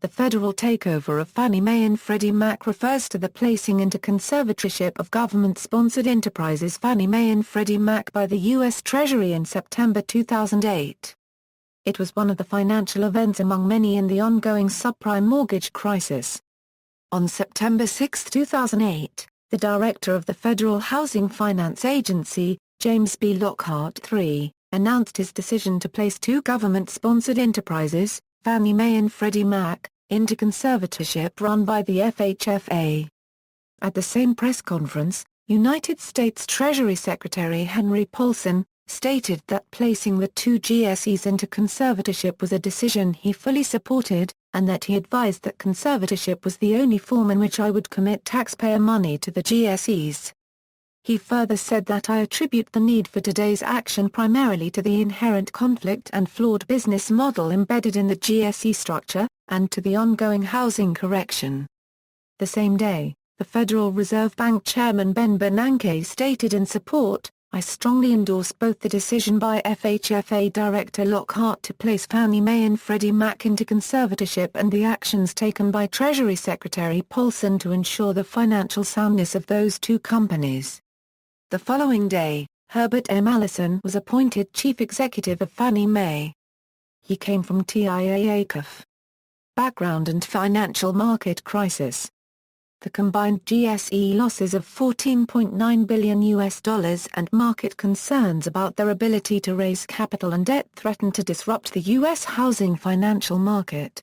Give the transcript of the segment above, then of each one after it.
The federal takeover of Fannie Mae and Freddie Mac refers to the placing into conservatorship of government-sponsored enterprises Fannie Mae and Freddie Mac by the U.S. Treasury in September 2008. It was one of the financial events among many in the ongoing subprime mortgage crisis. On September 6, 2008, the director of the Federal Housing Finance Agency, James B. Lockhart III, announced his decision to place two government-sponsored enterprises, Fannie Mae and Freddie Mac, into conservatorship run by the FHFA. At the same press conference, United States Treasury Secretary Henry Paulson stated that placing the two GSEs into conservatorship was a decision he fully supported, and that he advised that conservatorship was the only form in which I would commit taxpayer money to the GSEs. He further said that I attribute the need for today's action primarily to the inherent conflict and flawed business model embedded in the GSE structure, and to the ongoing housing correction. The same day, the Federal Reserve Bank Chairman Ben Bernanke stated in support, "I strongly endorse both the decision by FHFA Director Lockhart to place Fannie Mae and Freddie Mac into conservatorship and the actions taken by Treasury Secretary Paulson to ensure the financial soundness of those two companies." The following day, Herbert M. Allison was appointed Chief Executive of Fannie Mae. He came from TIAA-CUF. Background and financial market crisis. The combined GSE losses of $14.9 billion and market concerns about their ability to raise capital and debt threatened to disrupt the U.S. housing financial market.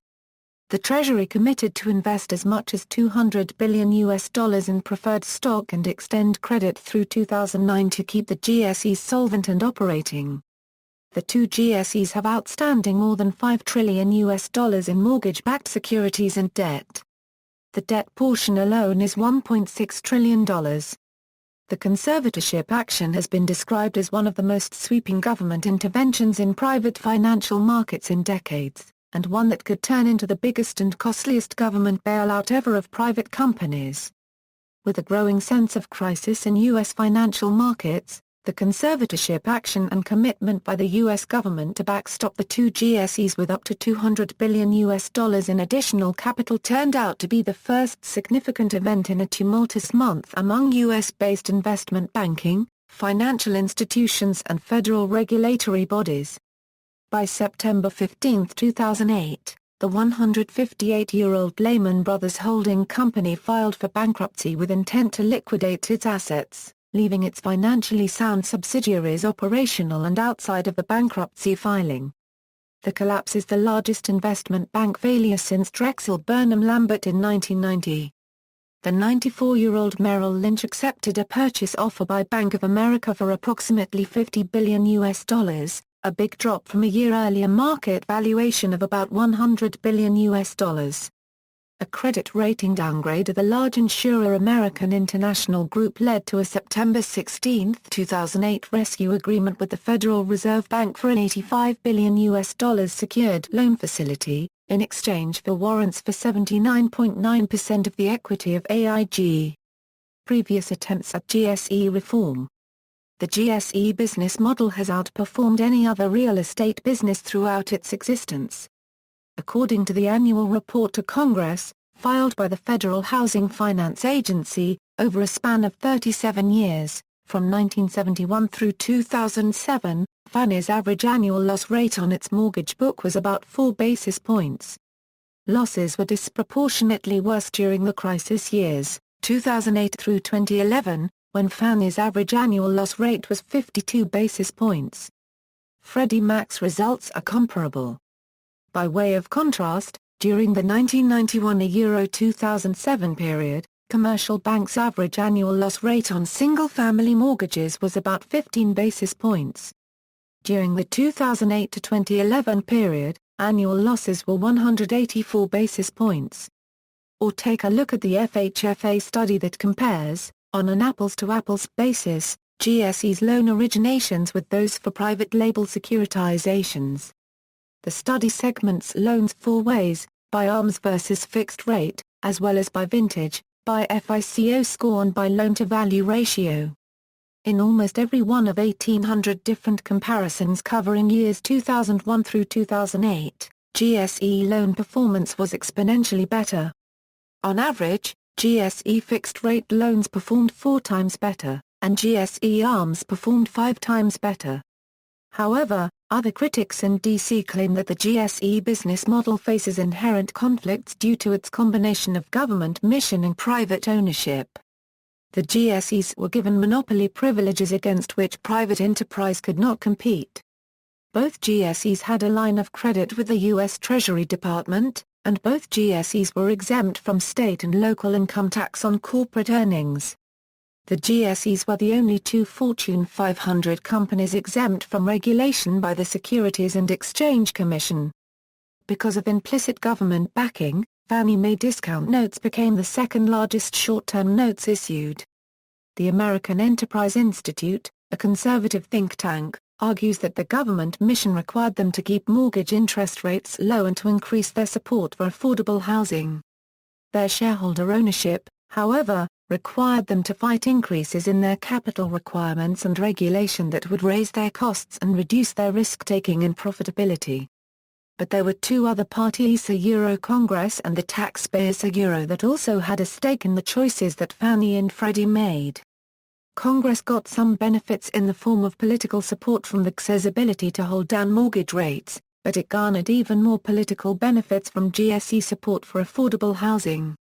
The Treasury committed to invest as much as $200 billion in preferred stock and extend credit through 2009 to keep the GSEs solvent and operating. The two GSEs have outstanding more than $5 trillion in mortgage-backed securities and debt. The debt portion alone is $1.6 trillion. The conservatorship action has been described as one of the most sweeping government interventions in private financial markets in decades, and one that could turn into the biggest and costliest government bailout ever of private companies. With a growing sense of crisis in U.S. financial markets, the conservatorship action and commitment by the U.S. government to backstop the two GSEs with up to $200 billion in additional capital turned out to be the first significant event in a tumultuous month among U.S.-based investment banking, financial institutions and federal regulatory bodies. By September 15, 2008, the 158-year-old Lehman Brothers holding company filed for bankruptcy with intent to liquidate its assets, leaving its financially sound subsidiaries operational and outside of the bankruptcy filing. The collapse is the largest investment bank failure since Drexel Burnham Lambert in 1990. The 94-year-old Merrill Lynch accepted a purchase offer by Bank of America for approximately $50 billion, a big drop from a year earlier market valuation of about $100 billion. A credit rating downgrade of the large insurer American International Group led to a September 16, 2008 rescue agreement with the Federal Reserve Bank for an $85 billion secured loan facility, in exchange for warrants for 79.9% of the equity of AIG. Previous attempts at GSE reform. The GSE business model has outperformed any other real estate business throughout its existence. According to the annual report to Congress, filed by the Federal Housing Finance Agency, over a span of 37 years, from 1971 through 2007, Fannie's average annual loss rate on its mortgage book was about 4 basis points. Losses were disproportionately worse during the crisis years, 2008 through 2011, when Fannie's average annual loss rate was 52 basis points. Freddie Mac's results are comparable. By way of contrast, during the 1991–2007 period, commercial banks' average annual loss rate on single-family mortgages was about 15 basis points. During the 2008–2011 period, annual losses were 184 basis points. Or take a look at the FHFA study that compares, on an apples-to-apples basis, GSE's loan originations with those for private label securitizations. The study segments loans 4 ways, by ARMs versus fixed rate, as well as by vintage, by FICO score and by loan-to-value ratio. In almost every one of 1,800 different comparisons covering years 2001 through 2008, GSE loan performance was exponentially better. On average, GSE fixed-rate loans performed 4 times better, and GSE ARMs performed 5 times better. However, other critics in D.C. claim that the GSE business model faces inherent conflicts due to its combination of government mission and private ownership. The GSEs were given monopoly privileges against which private enterprise could not compete. Both GSEs had a line of credit with the U.S. Treasury Department, and both GSEs were exempt from state and local income tax on corporate earnings. The GSEs were the only 2 Fortune 500 companies exempt from regulation by the Securities and Exchange Commission. Because of implicit government backing, Fannie Mae discount notes became the second largest short-term notes issued. The American Enterprise Institute, a conservative think tank, argues that the government mission required them to keep mortgage interest rates low and to increase their support for affordable housing. Their shareholder ownership, however, required them to fight increases in their capital requirements and regulation that would raise their costs and reduce their risk-taking and profitability. But there were 2 other parties, Congress and the taxpayers, that also had a stake in the choices that Fannie and Freddie made. Congress got some benefits in the form of political support from the GSE's ability to hold down mortgage rates, but it garnered even more political benefits from GSE support for affordable housing.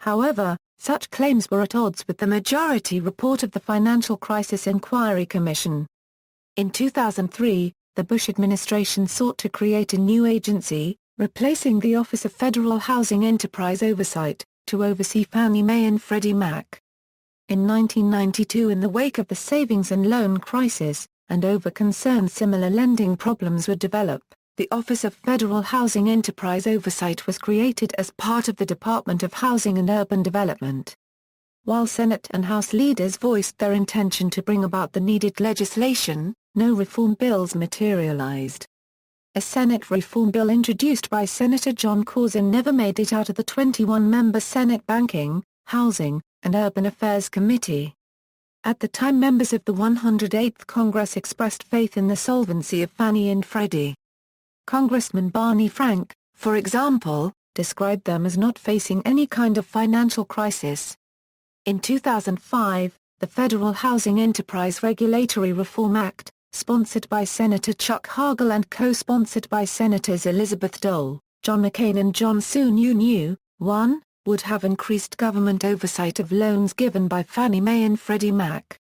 However, such claims were at odds with the majority report of the Financial Crisis Inquiry Commission. In 2003, the Bush administration sought to create a new agency, replacing the Office of Federal Housing Enterprise Oversight, to oversee Fannie Mae and Freddie Mac. In 1992, in the wake of the savings and loan crisis, and over concern similar lending problems would develop, the Office of Federal Housing Enterprise Oversight was created as part of the Department of Housing and Urban Development. While Senate and House leaders voiced their intention to bring about the needed legislation, no reform bills materialized. A Senate reform bill introduced by Senator John Corzine never made it out of the 21-member Senate Banking, Housing, and Urban Affairs Committee. At the time, members of the 108th Congress expressed faith in the solvency of Fannie and Freddie. Congressman Barney Frank, for example, described them as not facing any kind of financial crisis. In 2005, the Federal Housing Enterprise Regulatory Reform Act, sponsored by Senator Chuck Hagel and co-sponsored by Senators Elizabeth Dole, John McCain and John Sununu, 1, would have increased government oversight of loans given by Fannie Mae and Freddie Mac.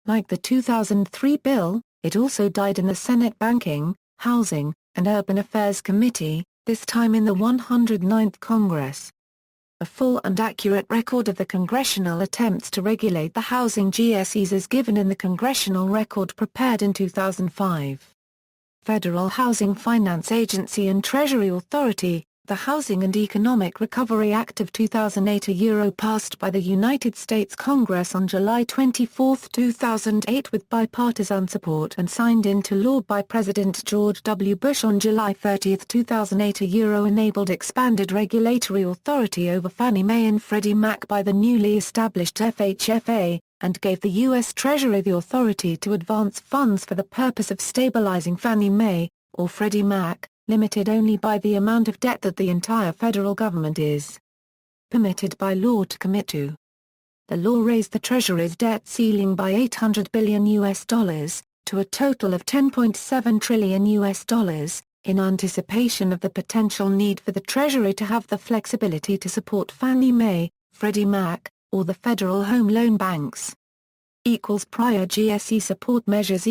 Like the 2003 bill, it also died in the Senate Banking, Housing, and Urban Affairs Committee, this time in the 109th Congress. A full and accurate record of the congressional attempts to regulate the housing GSEs is given in the congressional record prepared in 2005. Federal Housing Finance Agency and Treasury Authority. The Housing and Economic Recovery Act of 2008 passed by the United States Congress on July 24, 2008 with bipartisan support and signed into law by President George W. Bush on July 30, 2008 enabled expanded regulatory authority over Fannie Mae and Freddie Mac by the newly established FHFA, and gave the U.S. Treasury the authority to advance funds for the purpose of stabilizing Fannie Mae, or Freddie Mac, limited only by the amount of debt that the entire federal government is permitted by law to commit to. The law raised the Treasury's debt ceiling by $800 billion to a total of $10.7 trillion in anticipation of the potential need for the Treasury to have the flexibility to support Fannie Mae, Freddie Mac, or the Federal Home Loan Banks. Prior GSE support measures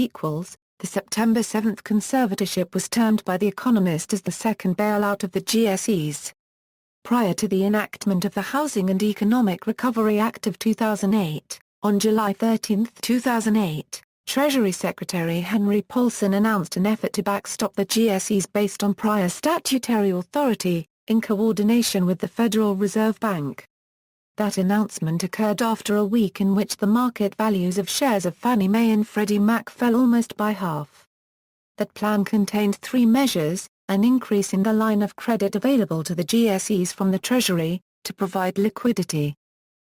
The September 7 conservatorship was termed by The Economist as the second bailout of the GSEs. Prior to the enactment of the Housing and Economic Recovery Act of 2008, on July 13, 2008, Treasury Secretary Henry Paulson announced an effort to backstop the GSEs based on prior statutory authority, in coordination with the Federal Reserve Bank. That announcement occurred after a week in which the market values of shares of Fannie Mae and Freddie Mac fell almost by half. That plan contained 3 measures: an increase in the line of credit available to the GSEs from the Treasury, to provide liquidity.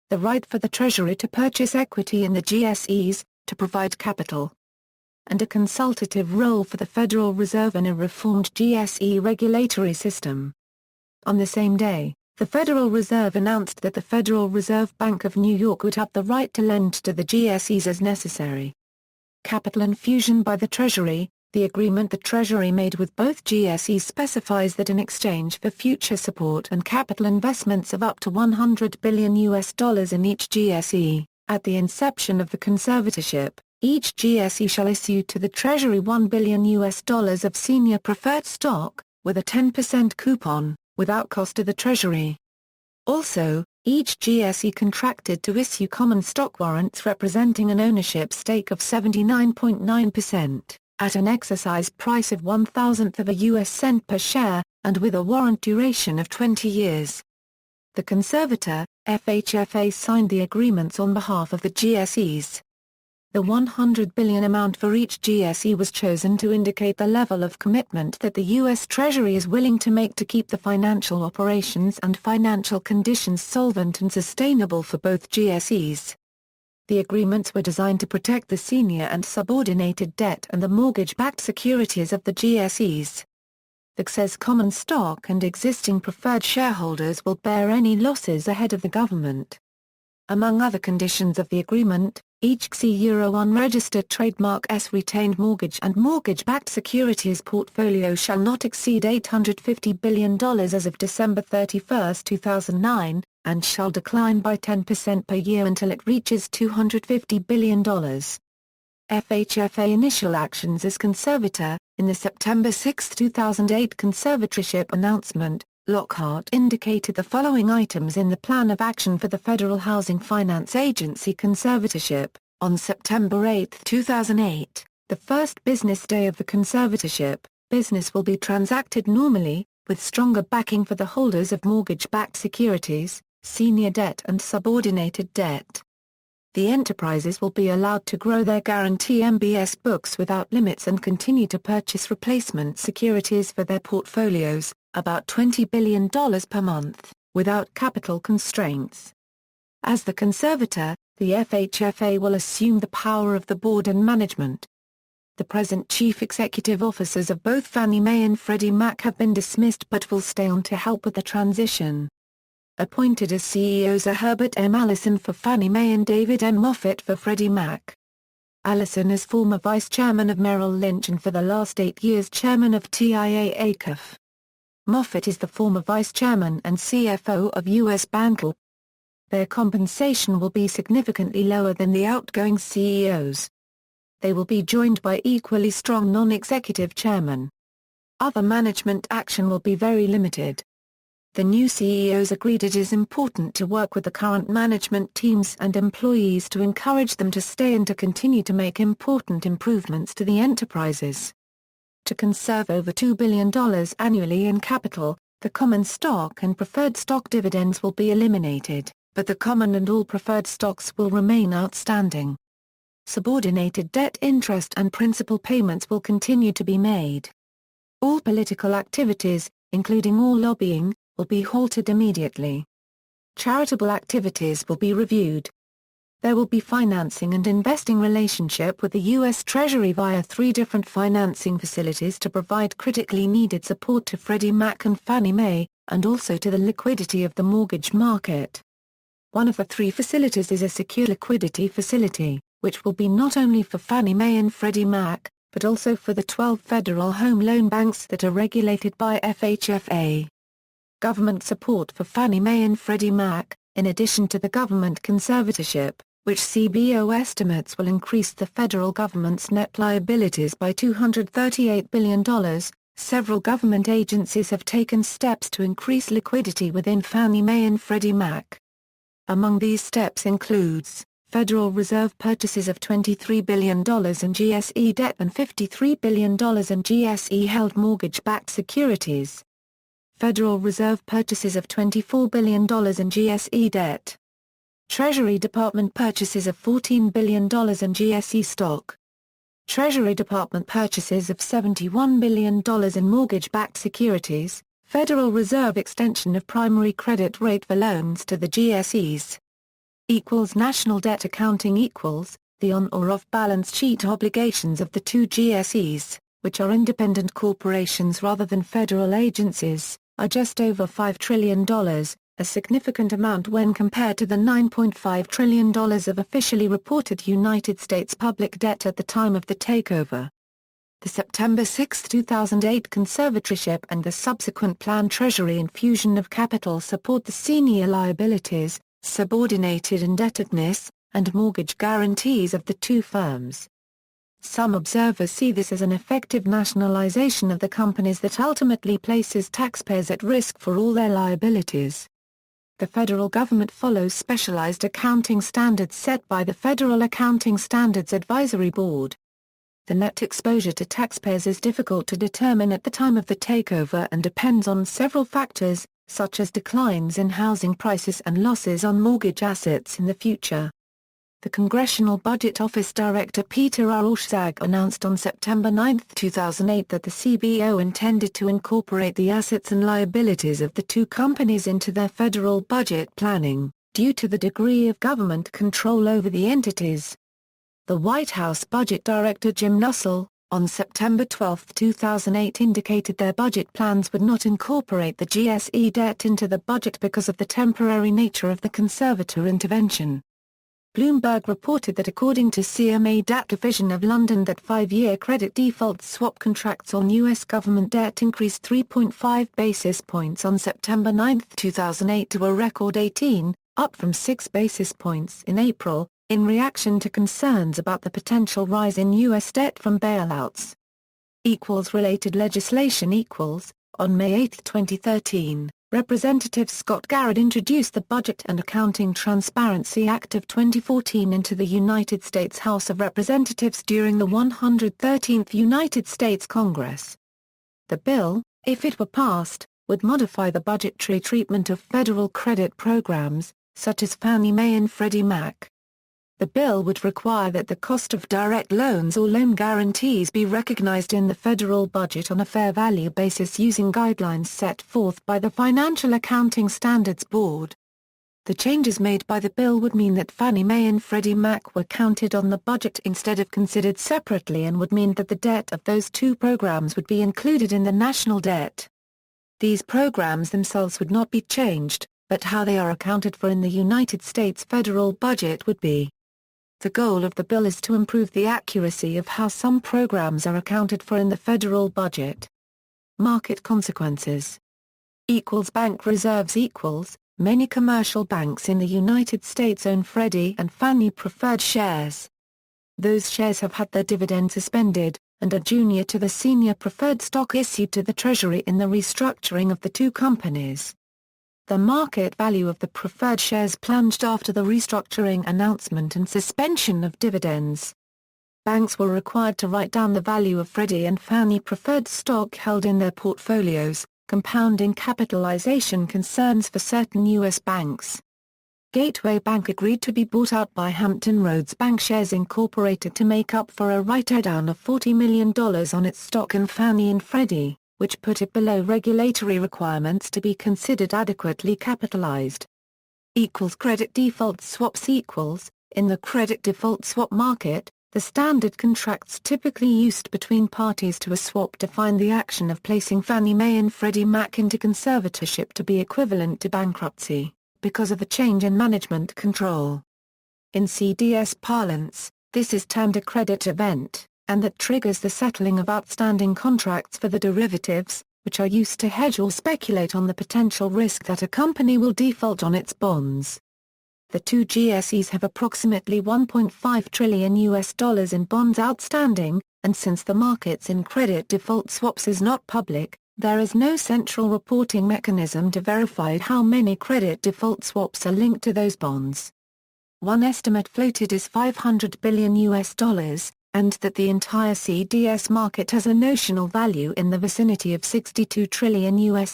The right for the Treasury to purchase equity in the GSEs, to provide capital. and a consultative role for the Federal Reserve in a reformed GSE regulatory system. On the same day, the Federal Reserve announced that the Federal Reserve Bank of New York would have the right to lend to the GSEs as necessary. Capital infusion by the Treasury. The agreement the Treasury made with both GSEs specifies that in exchange for future support and capital investments of up to $100 billion in each GSE, at the inception of the conservatorship, each GSE shall issue to the Treasury $1 billion of senior preferred stock, with a 10% coupon, without cost to the Treasury. Also, each GSE contracted to issue common stock warrants representing an ownership stake of 79.9%. At an exercise price of 1/1000 of a US cent per share, and with a warrant duration of 20 years. The conservator, FHFA, signed the agreements on behalf of the GSEs. The $100 billion amount for each GSE was chosen to indicate the level of commitment that the U.S. Treasury is willing to make to keep the financial operations and financial conditions solvent and sustainable for both GSEs. The agreements were designed to protect the senior and subordinated debt and the mortgage-backed securities of the GSEs. The GSE's common stock and existing preferred shareholders will bear any losses ahead of the government. Among other conditions of the agreement, each GSE Euro unregistered trademark S retained mortgage and mortgage-backed securities portfolio shall not exceed $850 billion as of December 31, 2009, and shall decline by 10% per year until it reaches $250 billion. FHFA initial actions as conservator. In the September 6, 2008 conservatorship announcement, Lockhart indicated the following items in the plan of action for the Federal Housing Finance Agency conservatorship. On September 8, 2008, the first business day of the conservatorship, business will be transacted normally, with stronger backing for the holders of mortgage-backed securities, senior debt and subordinated debt. The enterprises will be allowed to grow their guarantee MBS books without limits and continue to purchase replacement securities for their portfolios, about $20 billion per month, without capital constraints. As the conservator, the FHFA will assume the power of the board and management. The present chief executive officers of both Fannie Mae and Freddie Mac have been dismissed but will stay on to help with the transition. Appointed as CEOs are Herbert M. Allison for Fannie Mae and David M. Moffett for Freddie Mac. Allison is former vice chairman of Merrill Lynch and for the last 8 years chairman of TIAA ACUF. Moffett is the former vice chairman and CFO of U.S. Bancorp. Their compensation will be significantly lower than the outgoing CEOs. They will be joined by equally strong non-executive chairmen. Other management action will be very limited. The new CEOs agreed it is important to work with the current management teams and employees to encourage them to stay and to continue to make important improvements to the enterprises. To conserve over $2 billion annually in capital, the common stock and preferred stock dividends will be eliminated, but the common and all preferred stocks will remain outstanding. Subordinated debt interest and principal payments will continue to be made. All political activities, including all lobbying, will be halted immediately. Charitable activities will be reviewed. There will be financing and investing relationship with the U.S. Treasury via 3 different financing facilities to provide critically needed support to Freddie Mac and Fannie Mae, and also to the liquidity of the mortgage market. One of the 3 facilities is a secure liquidity facility, which will be not only for Fannie Mae and Freddie Mac, but also for the 12 federal home loan banks that are regulated by FHFA. Government support for Fannie Mae and Freddie Mac, in addition to the government conservatorship, which CBO estimates will increase the federal government's net liabilities by $238 billion. Several government agencies have taken steps to increase liquidity within Fannie Mae and Freddie Mac. Among these steps includes Federal Reserve purchases of $23 billion in GSE debt and $53 billion in GSE-held mortgage-backed securities. Federal Reserve purchases of $24 billion in GSE debt. Treasury Department purchases of $14 billion in GSE stock. Treasury Department purchases of $71 billion in mortgage-backed securities. Federal Reserve extension of primary credit rate for loans to the GSEs. National debt accounting The on- or off-balance sheet obligations of the two GSEs, which are independent corporations rather than federal agencies, are just over $5 trillion, a significant amount when compared to the $9.5 trillion of officially reported United States public debt at the time of the takeover. The September 6, 2008 conservatorship and the subsequent planned Treasury infusion of capital support the senior liabilities, subordinated indebtedness, and mortgage guarantees of the two firms. Some observers see this as an effective nationalization of the companies that ultimately places taxpayers at risk for all their liabilities. The federal government follows specialized accounting standards set by the Federal Accounting Standards Advisory Board. The net exposure to taxpayers is difficult to determine at the time of the takeover and depends on several factors, such as declines in housing prices and losses on mortgage assets in the future. The Congressional Budget Office Director Peter R. Orszag announced on September 9, 2008 that the CBO intended to incorporate the assets and liabilities of the two companies into their federal budget planning, due to the degree of government control over the entities. The White House Budget Director Jim Nussle, on September 12, 2008 indicated their budget plans would not incorporate the GSE debt into the budget because of the temporary nature of the conservator intervention. Bloomberg reported that according to CMA DAT Division of London that 5-year credit default swap contracts on U.S. government debt increased 3.5 basis points on September 9, 2008 to a record 18, up from 6 basis points in April, in reaction to concerns about the potential rise in U.S. debt from bailouts. Related legislation On May 8, 2013. Representative Scott Garrett introduced the Budget and Accounting Transparency Act of 2014 into the United States House of Representatives during the 113th United States Congress. The bill, if it were passed, would modify the budgetary treatment of federal credit programs, such as Fannie Mae and Freddie Mac. The bill would require that the cost of direct loans or loan guarantees be recognized in the federal budget on a fair value basis using guidelines set forth by the Financial Accounting Standards Board. The changes made by the bill would mean that Fannie Mae and Freddie Mac were counted on the budget instead of considered separately and would mean that the debt of those two programs would be included in the national debt. These programs themselves would not be changed, but how they are accounted for in the United States federal budget would be. The goal of the bill is to improve the accuracy of how some programs are accounted for in the federal budget. Market consequences. Bank reserves. Many commercial banks in the United States own Freddie and Fannie preferred shares. Those shares have had their dividend suspended, and are junior to the senior preferred stock issued to the Treasury in the restructuring of the two companies. The market value of the preferred shares plunged after the restructuring announcement and suspension of dividends. Banks were required to write down the value of Freddie and Fannie preferred stock held in their portfolios, compounding capitalization concerns for certain U.S. banks. Gateway Bank agreed to be bought out by Hampton Roads Bankshares Incorporated to make up for a write-down of $40 million on its stock in Fannie and Freddie, which put it below regulatory requirements to be considered adequately capitalized. Credit default swaps. In the credit default swap market, the standard contracts typically used between parties to a swap define the action of placing Fannie Mae and Freddie Mac into conservatorship to be equivalent to bankruptcy, because of a change in management control. In CDS parlance, this is termed a credit event, and that triggers the settling of outstanding contracts for the derivatives, which are used to hedge or speculate on the potential risk that a company will default on its bonds. The two GSEs have approximately $1.5 trillion in bonds outstanding, and since the markets in credit default swaps is not public, there is no central reporting mechanism to verify how many credit default swaps are linked to those bonds. One estimate floated is $500 billion, and that the entire CDS market has a notional value in the vicinity of $62 trillion.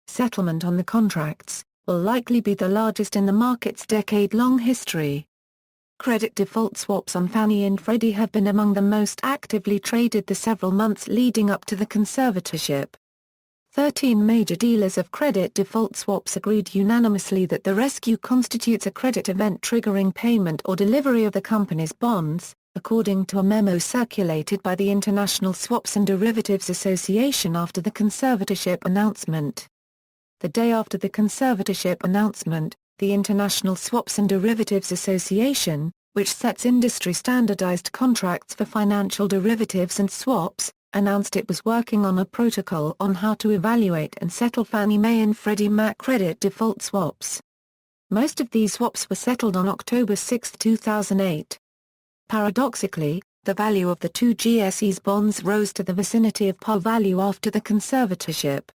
Settlement on the contracts will likely be the largest in the market's decade-long history. Credit default swaps on Fannie and Freddie have been among the most actively traded the several months leading up to the conservatorship. 13 major dealers of credit default swaps agreed unanimously that the rescue constitutes a credit event triggering payment or delivery of the company's bonds, according to a memo circulated by the International Swaps and Derivatives Association after the conservatorship announcement. The day after the conservatorship announcement, the International Swaps and Derivatives Association, which sets industry-standardized contracts for financial derivatives and swaps, announced it was working on a protocol on how to evaluate and settle Fannie Mae and Freddie Mac credit default swaps. Most of these swaps were settled on October 6, 2008. Paradoxically, the value of the two GSEs bonds rose to the vicinity of par value after the conservatorship.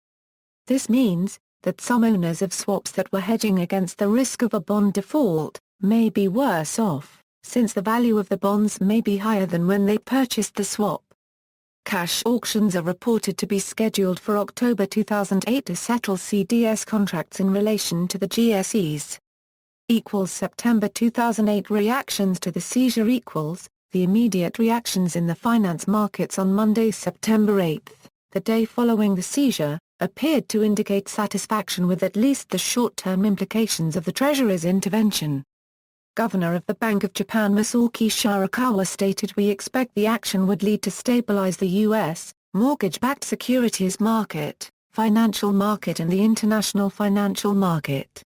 This means that some owners of swaps that were hedging against the risk of a bond default may be worse off, since the value of the bonds may be higher than when they purchased the swap. Cash auctions are reported to be scheduled for October 2008 to settle CDS contracts in relation to the GSEs. September 2008 reactions to the seizure the immediate reactions in the finance markets on Monday, September 8, the day following the seizure, appeared to indicate satisfaction with at least the short-term implications of the Treasury's intervention. Governor of the Bank of Japan Masaoka Shirakawa stated, "We expect the action would lead to stabilize the U.S. mortgage-backed securities market, financial market and the international financial market."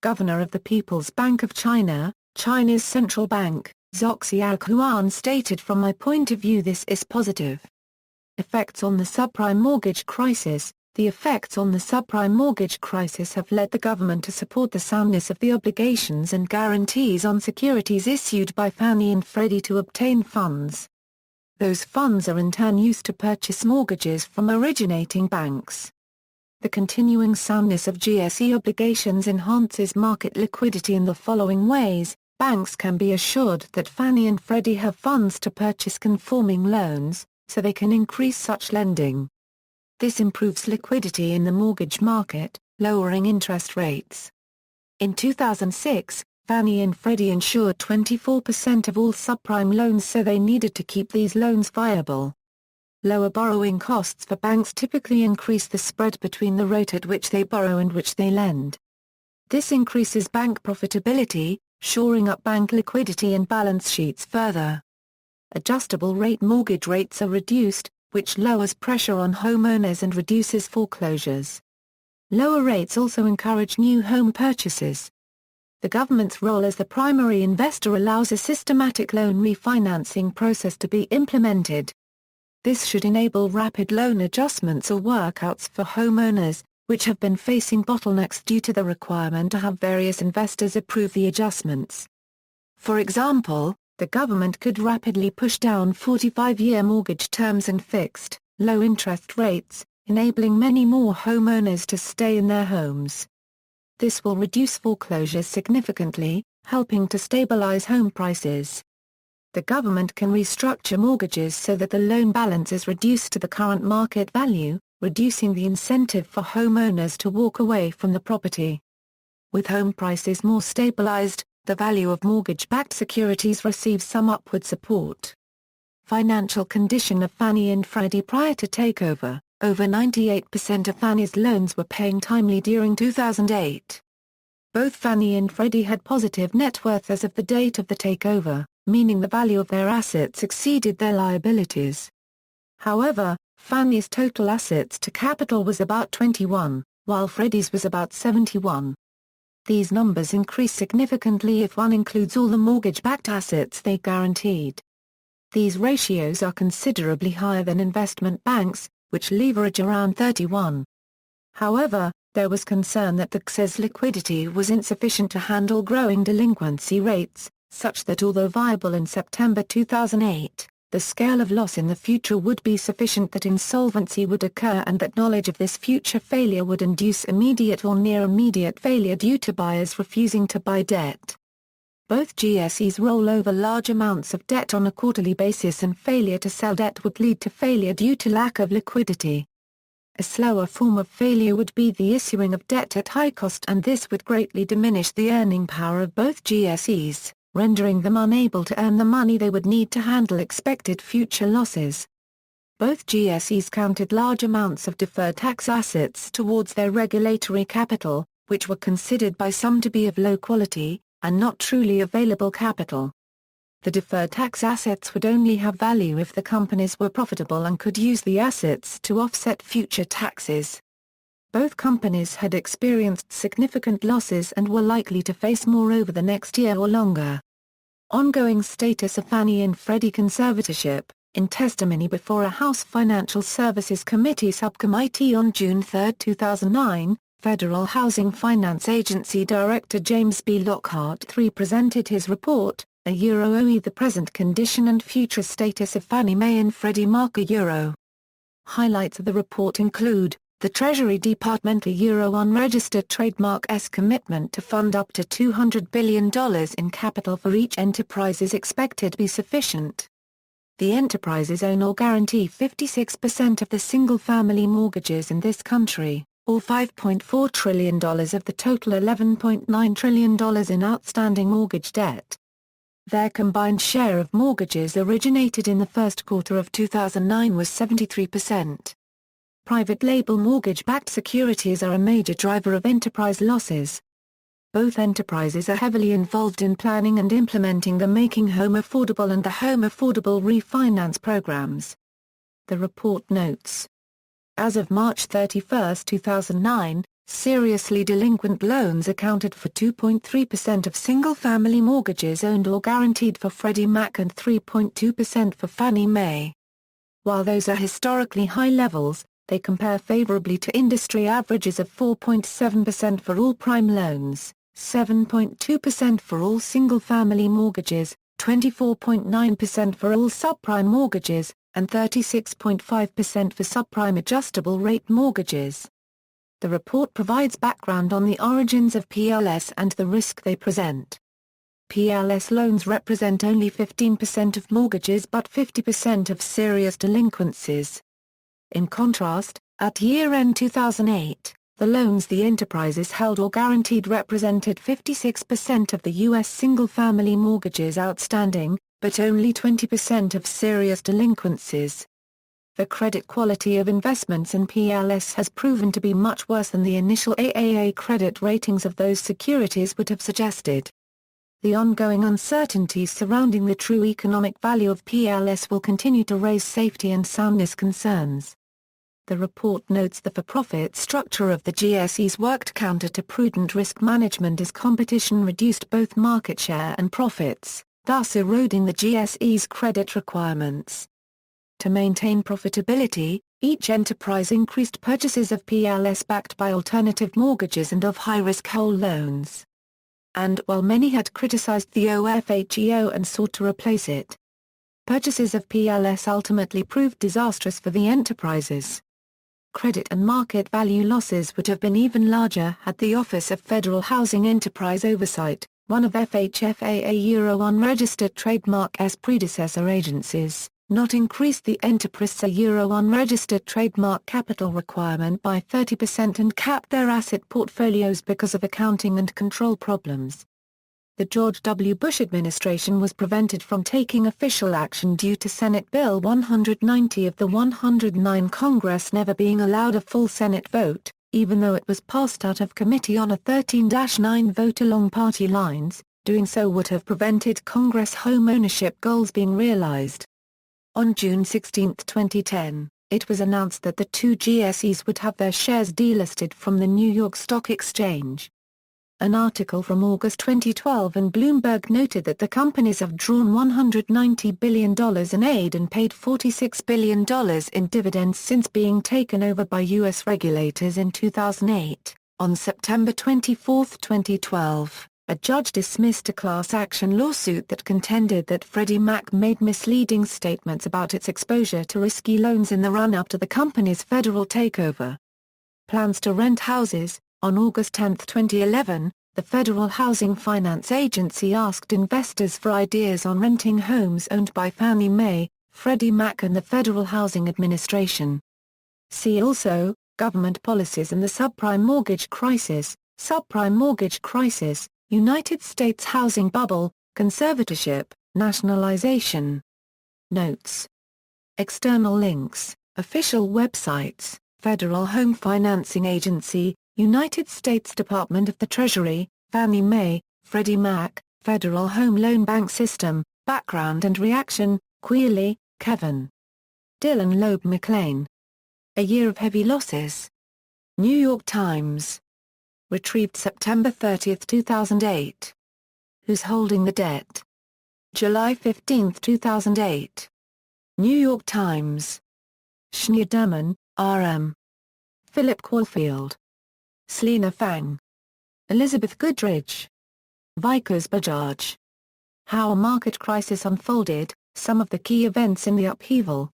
Governor of the People's Bank of China, China's central bank, Zhou Xiaohuan stated, "From my point of view this is positive." Effects on the subprime mortgage crisis. The effects on the subprime mortgage crisis have led the government to support the soundness of the obligations and guarantees on securities issued by Fannie and Freddie to obtain funds. Those funds are in turn used to purchase mortgages from originating banks. The continuing soundness of GSE obligations enhances market liquidity in the following ways. Banks can be assured that Fannie and Freddie have funds to purchase conforming loans, so they can increase such lending. This improves liquidity in the mortgage market, lowering interest rates. In 2006, Fannie and Freddie insured 24% of all subprime loans, so they needed to keep these loans viable. Lower borrowing costs for banks typically increase the spread between the rate at which they borrow and which they lend. This increases bank profitability, shoring up bank liquidity and balance sheets further. Adjustable rate mortgage rates are reduced, which lowers pressure on homeowners and reduces foreclosures. Lower rates also encourage new home purchases. The government's role as the primary investor allows a systematic loan refinancing process to be implemented. This should enable rapid loan adjustments or workouts for homeowners, which have been facing bottlenecks due to the requirement to have various investors approve the adjustments. For example, the government could rapidly push down 45-year mortgage terms and fixed, low-interest rates, enabling many more homeowners to stay in their homes. This will reduce foreclosures significantly, helping to stabilize home prices. The government can restructure mortgages so that the loan balance is reduced to the current market value, reducing the incentive for homeowners to walk away from the property. With home prices more stabilized, the value of mortgage-backed securities receives some upward support. Financial condition of Fannie and Freddie prior to takeover. Over 98% of Fannie's loans were paying timely during 2008. Both Fannie and Freddie had positive net worth as of the date of the takeover, meaning the value of their assets exceeded their liabilities. However, Fannie's total assets to capital was about 21, while Freddie's was about 71. These numbers increase significantly if one includes all the mortgage-backed assets they guaranteed. These ratios are considerably higher than investment banks, which leverage around 31. However, there was concern that the XE's liquidity was insufficient to handle growing delinquency rates, such that although viable in September 2008, the scale of loss in the future would be sufficient that insolvency would occur and that knowledge of this future failure would induce immediate or near-immediate failure due to buyers refusing to buy debt. Both GSEs roll over large amounts of debt on a quarterly basis, and failure to sell debt would lead to failure due to lack of liquidity. A slower form of failure would be the issuing of debt at high cost, and this would greatly diminish the earning power of both GSEs, rendering them unable to earn the money they would need to handle expected future losses. Both GSEs counted large amounts of deferred tax assets towards their regulatory capital, which were considered by some to be of low quality, and not truly available capital. The deferred tax assets would only have value if the companies were profitable and could use the assets to offset future taxes. Both companies had experienced significant losses and were likely to face more over the next year or longer. Ongoing status of Fannie and Freddie conservatorship. In testimony before a House Financial Services Committee subcommittee on June 3, 2009, Federal Housing Finance Agency Director James B. Lockhart III presented his report, OE the present condition and future status of Fannie Mae and Freddie Mac. Highlights of the report include, the Treasury Department unregistered trademark's commitment to fund up to $200 billion in capital for each enterprise is expected to be sufficient. The enterprises own or guarantee 56% of the single-family mortgages in this country, or $5.4 trillion of the total $11.9 trillion in outstanding mortgage debt. Their combined share of mortgages originated in the first quarter of 2009 was 73%. Private label mortgage-backed securities are a major driver of enterprise losses. Both enterprises are heavily involved in planning and implementing the Making Home Affordable and the Home Affordable Refinance programs. The report notes. As of March 31, 2009, seriously delinquent loans accounted for 2.3% of single-family mortgages owned or guaranteed for Freddie Mac and 3.2% for Fannie Mae. While those are historically high levels, they compare favorably to industry averages of 4.7% for all prime loans. 7.2% for all single-family mortgages, 24.9% for all subprime mortgages, and 36.5% for subprime adjustable-rate mortgages. The report provides background on the origins of PLS and the risk they present. PLS loans represent only 15% of mortgages but 50% of serious delinquencies. In contrast, at year-end 2008, the loans the enterprises held or guaranteed represented 56% of the U.S. single-family mortgages outstanding, but only 20% of serious delinquencies. The credit quality of investments in PLS has proven to be much worse than the initial AAA credit ratings of those securities would have suggested. The ongoing uncertainties surrounding the true economic value of PLS will continue to raise safety and soundness concerns. The report notes the for-profit structure of the GSEs worked counter to prudent risk management as competition reduced both market share and profits, thus eroding the GSEs' credit requirements. To maintain profitability, each enterprise increased purchases of PLS backed by alternative mortgages and of high-risk whole loans. And while many had criticized the OFHEO and sought to replace it, purchases of PLS ultimately proved disastrous for the enterprises. Credit and market value losses would have been even larger had the Office of Federal Housing Enterprise Oversight, one of FHFAA unregistered trademark's predecessor agencies, not increased the enterprise unregistered trademark capital requirement by 30% and capped their asset portfolios because of accounting and control problems. The George W. Bush administration was prevented from taking official action due to Senate Bill 190 of the 109 Congress never being allowed a full Senate vote, even though it was passed out of committee on a 13-9 vote along party lines. Doing so would have prevented Congress home ownership goals being realized. On June 16, 2010, it was announced that the two GSEs would have their shares delisted from the New York Stock Exchange. An article from August 2012 in Bloomberg noted that the companies have drawn $190 billion in aid and paid $46 billion in dividends since being taken over by U.S. regulators in 2008. On September 24, 2012, a judge dismissed a class action lawsuit that contended that Freddie Mac made misleading statements about its exposure to risky loans in the run-up to the company's federal takeover. Plans to rent houses. On August 10, 2011, the Federal Housing Finance Agency asked investors for ideas on renting homes owned by Fannie Mae, Freddie Mac and the Federal Housing Administration. See also, Government Policies and the Subprime Mortgage Crisis, United States Housing Bubble, Conservatorship, Nationalization. Notes External links, official websites, Federal Home Financing Agency, United States Department of the Treasury, Fannie Mae, Freddie Mac, Federal Home Loan Bank System, Background and Reaction, Quealy, Kevin. Dylan Loeb McLean. A Year of Heavy Losses. New York Times. Retrieved September 30, 2008. Who's Holding the Debt? July 15, 2008. New York Times. Schneiderman, R.M. Philip Caulfield. Selena Fang. Elizabeth Goodrich. Vikas Bajaj. How a Market Crisis Unfolded, Some of the Key Events in the Upheaval.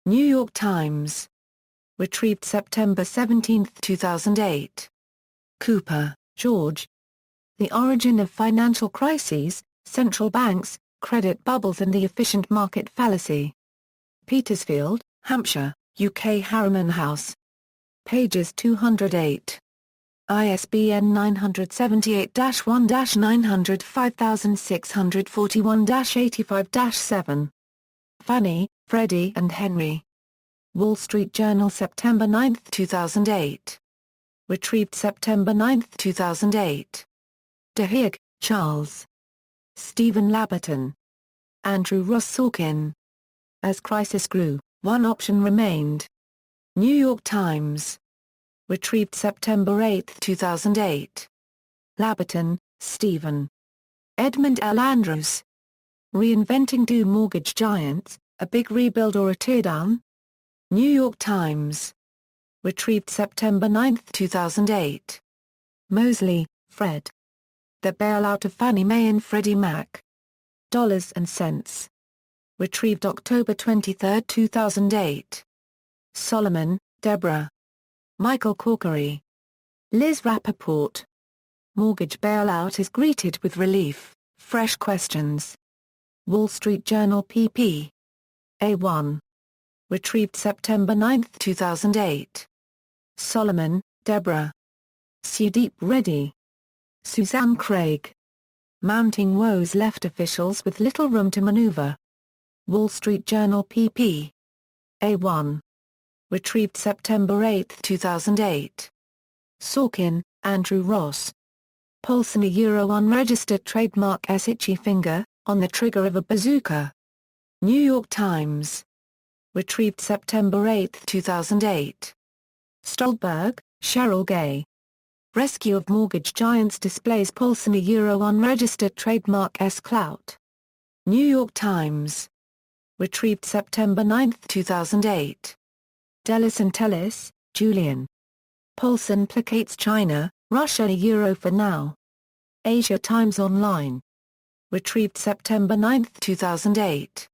New York Times. Retrieved September 17, 2008. Cooper, George. The Origin of Financial Crises, Central Banks, Credit Bubbles and the Efficient Market Fallacy. Petersfield, Hampshire, UK. Harriman House. Pages 208. ISBN 978-1-905641-85-7. Fannie, Freddie and Henry. Wall Street Journal September 9, 2008. Retrieved September 9, 2008. DeHague, Charles. Stephen Laberton. Andrew Ross Sorkin. As Crisis Grew, One Option Remained. New York Times. Retrieved September 8, 2008. Laberton, Stephen. Edmund L. Andrews. Reinventing Do Mortgage Giants, A Big Rebuild or a Teardown? New York Times. Retrieved September 9, 2008. Mosley, Fred. The Bailout of Fannie Mae and Freddie Mac. Dollars and Cents. Retrieved October 23, 2008. Solomon, Deborah. Michael Corkery. Liz Rappaport. Mortgage Bailout is Greeted with Relief, Fresh Questions. Wall Street Journal pp. A1. Retrieved September 9, 2008. Solomon, Deborah. Sudeep Reddy. Suzanne Craig. Mounting Woes Left Officials with Little Room to Maneuver. Wall Street Journal pp. A1. Retrieved September 8, 2008. Sorkin, Andrew Ross. Paulson unregistered trademark S. Itchy Finger, on the Trigger of a Bazooka. New York Times. Retrieved September 8, 2008. Stolberg, Cheryl Gay. Rescue of Mortgage Giants Displays Paulson unregistered trademark S. Clout. New York Times. Retrieved September 9, 2008. Dellis and Tellis, Julian. Paulson placates China, Russia for now. Asia Times Online. Retrieved September 9, 2008.